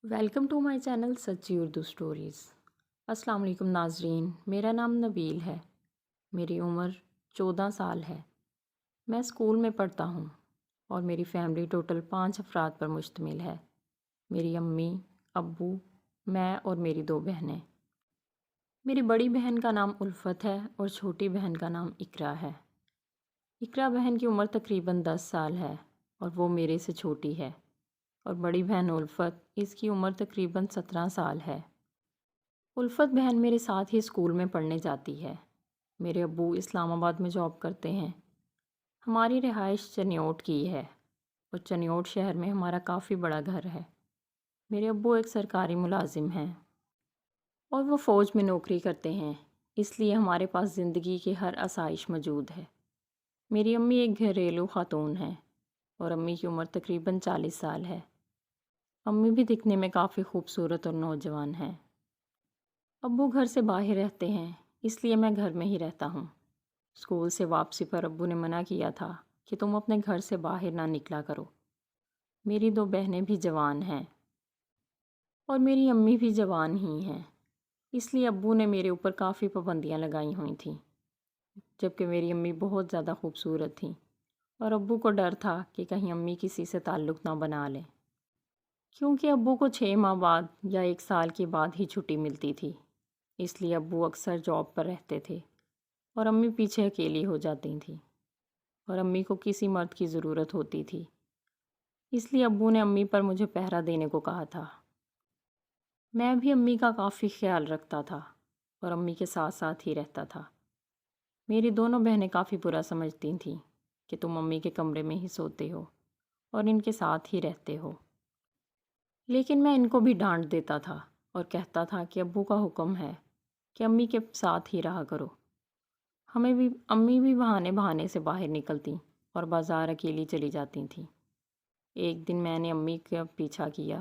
Welcome to my channel سچی Urdu stories. السلام علیکم ناظرین، میرا نام نبیل ہے۔ میری عمر 14 سال ہے۔ میں اسکول میں پڑھتا ہوں اور میری فیملی ٹوٹل 5 افراد پر مشتمل ہے۔ میری امی، ابو، میں اور میری 2 بہنیں۔ میری بڑی بہن کا نام الفت ہے اور چھوٹی بہن کا نام اقرا ہے۔ اقرا بہن کی عمر تقریباً 10 سال ہے اور وہ میرے سے چھوٹی ہے، اور بڑی بہن الفت، اس کی عمر تقریباً 17 سال ہے۔ الفت بہن میرے ساتھ ہی اسکول میں پڑھنے جاتی ہے۔ میرے ابو اسلام آباد میں جاب کرتے ہیں۔ ہماری رہائش چنیوٹ کی ہے اور چنیوٹ شہر میں ہمارا کافی بڑا گھر ہے۔ میرے ابو ایک سرکاری ملازم ہیں اور وہ فوج میں نوکری کرتے ہیں، اس لیے ہمارے پاس زندگی کی ہر آسائش موجود ہے۔ میری امی ایک گھریلو خاتون ہیں اور امی کی عمر تقریباً 40 سال ہے۔ امی بھی دکھنے میں کافی خوبصورت اور نوجوان ہیں۔ ابو گھر سے باہر رہتے ہیں، اس لیے میں گھر میں ہی رہتا ہوں۔ اسکول سے واپسی پر ابو نے منع کیا تھا کہ تم اپنے گھر سے باہر نہ نکلا کرو۔ میری 2 بہنیں بھی جوان ہیں اور میری امی بھی جوان ہی ہیں، اس لیے ابو نے میرے اوپر کافی پابندیاں لگائی ہوئی تھیں، جبکہ میری امی بہت زیادہ خوبصورت تھیں اور ابو کو ڈر تھا کہ کہیں امی کسی سے تعلق نہ بنا لیں، کیونکہ ابو کو 6 ماہ بعد یا 1 سال کے بعد ہی چھٹی ملتی تھی۔ اس لیے ابو اکثر جاب پر رہتے تھے اور امی پیچھے اکیلی ہو جاتی تھیں، اور امی کو کسی مرد کی ضرورت ہوتی تھی، اس لیے ابو نے امی پر مجھے پہرا دینے کو کہا تھا۔ میں بھی امی کا کافی خیال رکھتا تھا اور امی کے ساتھ ساتھ ہی رہتا تھا۔ میری دونوں بہنیں کافی برا سمجھتی تھیں کہ تم امی کے کمرے میں ہی سوتے ہو اور ان کے ساتھ ہی رہتے ہو، لیکن میں ان کو بھی ڈانٹ دیتا تھا اور کہتا تھا کہ ابو کا حکم ہے کہ امی کے ساتھ ہی رہا کرو۔ امی بھی بہانے سے باہر نکلتیں اور بازار اکیلی چلی جاتی تھیں۔ ایک دن میں نے امی کا پیچھا کیا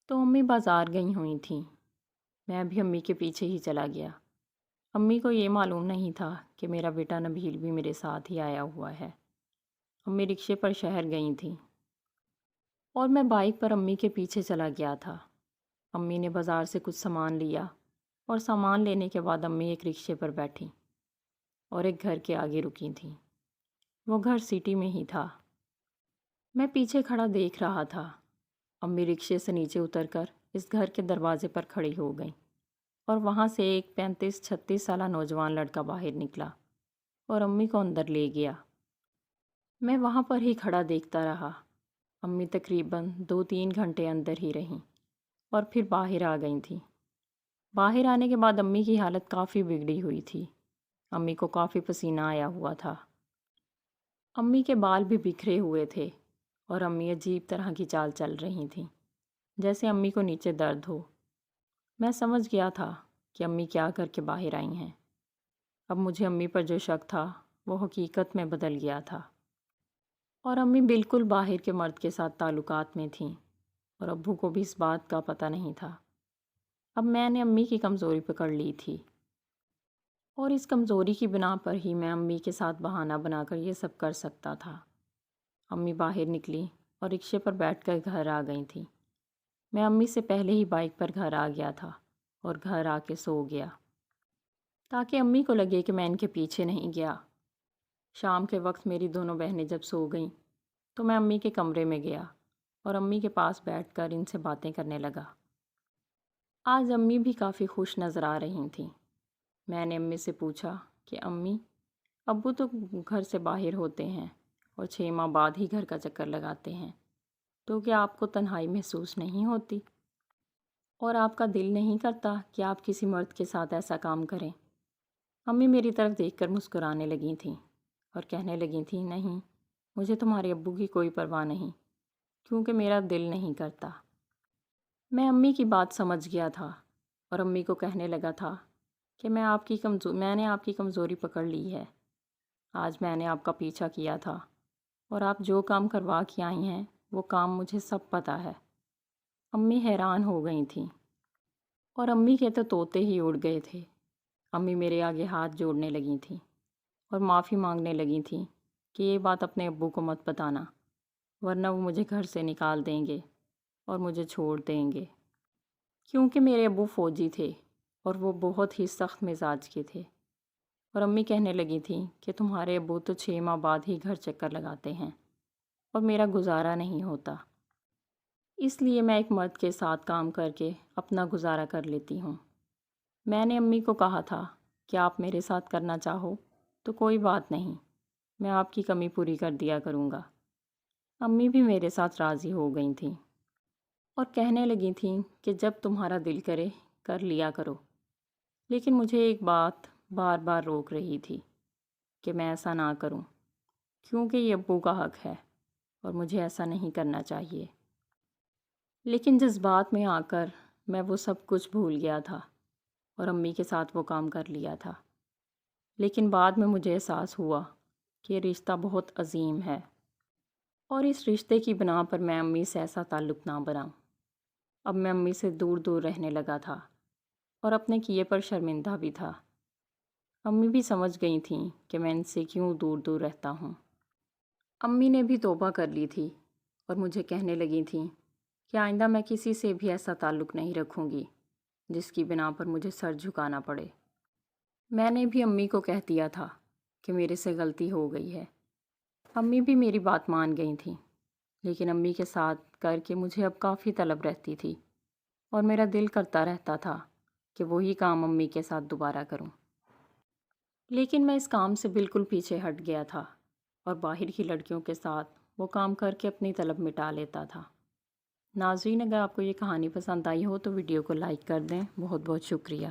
تو امی بازار گئی ہوئی تھیں۔ میں بھی امی کے پیچھے ہی چلا گیا۔ امی کو یہ معلوم نہیں تھا کہ میرا بیٹا نبیل بھی میرے ساتھ ہی آیا ہوا ہے۔ امی رکشے پر شہر گئی تھیں اور میں بائک پر امی کے پیچھے چلا گیا تھا۔ امی نے بازار سے کچھ سامان لیا اور سامان لینے کے بعد امی ایک رکشے پر بیٹھیں اور ایک گھر کے آگے رکی تھیں۔ وہ گھر سٹی میں ہی تھا۔ میں پیچھے کھڑا دیکھ رہا تھا۔ امی رکشے سے نیچے اتر کر اس گھر کے دروازے پر کھڑی ہو گئیں اور وہاں سے ایک 35-36 سالہ نوجوان لڑکا باہر نکلا اور امی کو اندر لے گیا۔ میں وہاں پر ہی کھڑا دیکھتا رہا۔ امی تقریباً 2-3 گھنٹے اندر ہی رہیں اور پھر باہر آ گئی تھیں۔ باہر آنے کے بعد امی کی حالت کافی بگڑی ہوئی تھی۔ امی کو کافی پسینہ آیا ہوا تھا۔ امی کے بال بھی بکھرے ہوئے تھے اور امی عجیب طرح کی چال چل رہی تھیں، جیسے امی کو نیچے درد ہو۔ میں سمجھ گیا تھا کہ امی کیا کر کے باہر آئی ہیں۔ اب مجھے امی پر جو شک تھا وہ حقیقت میں بدل گیا تھا، اور امی بالکل باہر کے مرد کے ساتھ تعلقات میں تھیں اور ابو کو بھی اس بات کا پتہ نہیں تھا۔ اب میں نے امی کی کمزوری پکڑ لی تھی اور اس کمزوری کی بنا پر ہی میں امی کے ساتھ بہانہ بنا کر یہ سب کر سکتا تھا۔ امی باہر نکلی اور رکشے پر بیٹھ کر گھر آ گئی تھیں۔ میں امی سے پہلے ہی بائک پر گھر آ گیا تھا اور گھر آ کے سو گیا تاکہ امی کو لگے کہ میں ان کے پیچھے نہیں گیا۔ شام کے وقت میری دونوں بہنیں جب سو گئیں تو میں امی کے کمرے میں گیا اور امی کے پاس بیٹھ کر ان سے باتیں کرنے لگا۔ آج امی بھی کافی خوش نظر آ رہی تھیں۔ میں نے امی سے پوچھا کہ امی، ابو تو گھر سے باہر ہوتے ہیں اور 6 ماہ بعد ہی گھر کا چکر لگاتے ہیں، تو کیا آپ کو تنہائی محسوس نہیں ہوتی اور آپ کا دل نہیں کرتا کہ آپ کسی مرد کے ساتھ ایسا کام کریں؟ امی میری طرف دیکھ کر مسکرانے لگی تھیں اور کہنے لگی تھیں، نہیں، مجھے تمہارے ابو کی کوئی پرواہ نہیں، کیونکہ میرا دل نہیں کرتا۔ میں امی کی بات سمجھ گیا تھا اور امی کو کہنے لگا تھا کہ میں نے آپ کی کمزوری پکڑ لی ہے۔ آج میں نے آپ کا پیچھا کیا تھا اور آپ جو کام کروا کے آئی ہیں وہ کام مجھے سب پتہ ہے۔ امی حیران ہو گئی تھیں اور امی کے تو طوطے ہی اڑ گئے تھے۔ امی میرے آگے ہاتھ جوڑنے لگی تھیں اور معافی مانگنے لگی تھیں کہ یہ بات اپنے ابو کو مت بتانا، ورنہ وہ مجھے گھر سے نکال دیں گے اور مجھے چھوڑ دیں گے، کیونکہ میرے ابو فوجی تھے اور وہ بہت ہی سخت مزاج کے تھے، اور امی کہنے لگی تھیں کہ تمہارے ابو تو 6 ماہ بعد ہی گھر چکر لگاتے ہیں اور میرا گزارا نہیں ہوتا، اس لیے میں ایک مرد کے ساتھ کام کر کے اپنا گزارا کر لیتی ہوں۔ میں نے امی کو کہا تھا کہ آپ میرے ساتھ کرنا چاہو تو کوئی بات نہیں، میں آپ کی کمی پوری کر دیا کروں گا۔ امی بھی میرے ساتھ راضی ہو گئی تھیں اور کہنے لگی تھیں کہ جب تمہارا دل کرے کر لیا کرو، لیکن مجھے ایک بات بار بار روک رہی تھی کہ میں ایسا نہ کروں، کیونکہ یہ ابو کا حق ہے اور مجھے ایسا نہیں کرنا چاہیے۔ لیکن جذبات میں آ کر میں وہ سب کچھ بھول گیا تھا اور امی کے ساتھ وہ کام کر لیا تھا، لیکن بعد میں مجھے احساس ہوا کہ یہ رشتہ بہت عظیم ہے، اور اس رشتے کی بنا پر میں امی سے ایسا تعلق نہ بناؤں۔ اب میں امی سے دور دور رہنے لگا تھا اور اپنے کیے پر شرمندہ بھی تھا۔ امی بھی سمجھ گئی تھیں کہ میں ان سے کیوں دور دور رہتا ہوں۔ امی نے بھی توبہ کر لی تھی اور مجھے کہنے لگی تھیں کہ آئندہ میں کسی سے بھی ایسا تعلق نہیں رکھوں گی جس کی بنا پر مجھے سر جھکانا پڑے۔ میں نے بھی امی کو کہہ دیا تھا کہ میرے سے غلطی ہو گئی ہے۔ امی بھی میری بات مان گئی تھیں، لیکن امی کے ساتھ کر کے مجھے اب کافی طلب رہتی تھی اور میرا دل کرتا رہتا تھا کہ وہی کام امی کے ساتھ دوبارہ کروں، لیکن میں اس کام سے بالکل پیچھے ہٹ گیا تھا اور باہر کی لڑکیوں کے ساتھ وہ کام کر کے اپنی طلب مٹا لیتا تھا۔ ناظرین، اگر آپ کو یہ کہانی پسند آئی ہو تو ویڈیو کو لائک کر دیں۔ بہت بہت شکریہ۔